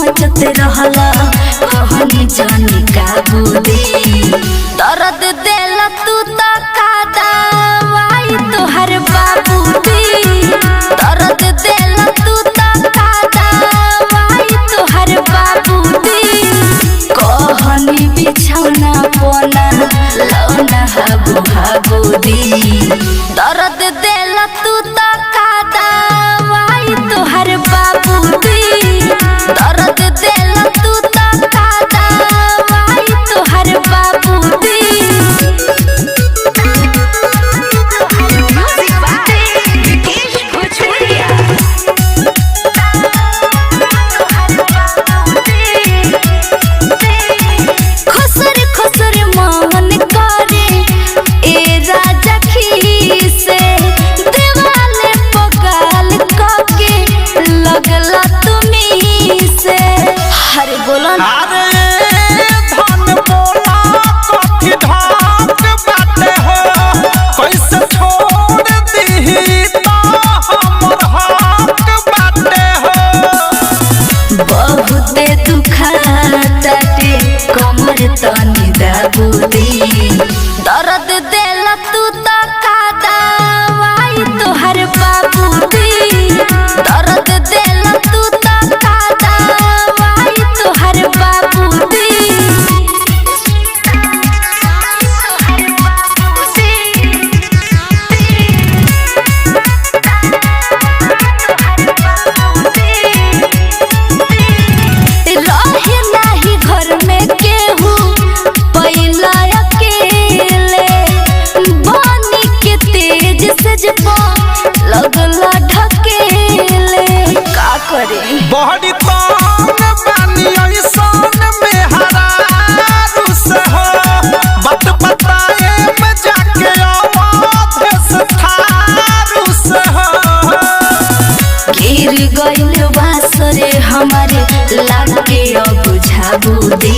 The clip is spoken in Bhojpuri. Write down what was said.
मचत रहला कहनी जानी काबू दे दर्द देला तू तो का दवाई तोहर बाबू दे दर्द देला तू तो का दवाई तोहर बाबू दे कहनी बिछौना पोना लौना हाबू हाबू दे दर्द देला तू तो का दवाई तोहर बाबू दे दर्द देला तू तो का दवाई तोहर बाबू दे खुसर खुसर मन करे ए राजा खीसे दीवाले पगाल कके लगला तुमी से हरे बोलो ना अरे धन बोला कथी ढाक बाटे हो कैसे छोड़ दीही तो हमर हाथ बाटे हो बहुते दुखाताटे कमर तनी दाबू दे दर्द देला तू तो का दवाई तोहर बाबू दे दर्द देला तू तो का दवाई तोहर बाबू दे रहे नाही घर में केहू पहिला अकेले बानी के तेज से जब लगला ढकेले का करे बहरी तान बानी ऐसन में हरारू से हो बात बताए में जाके आवाज से थारू से हो गिर गइल बासरे हमारे लागे अब झाबू दे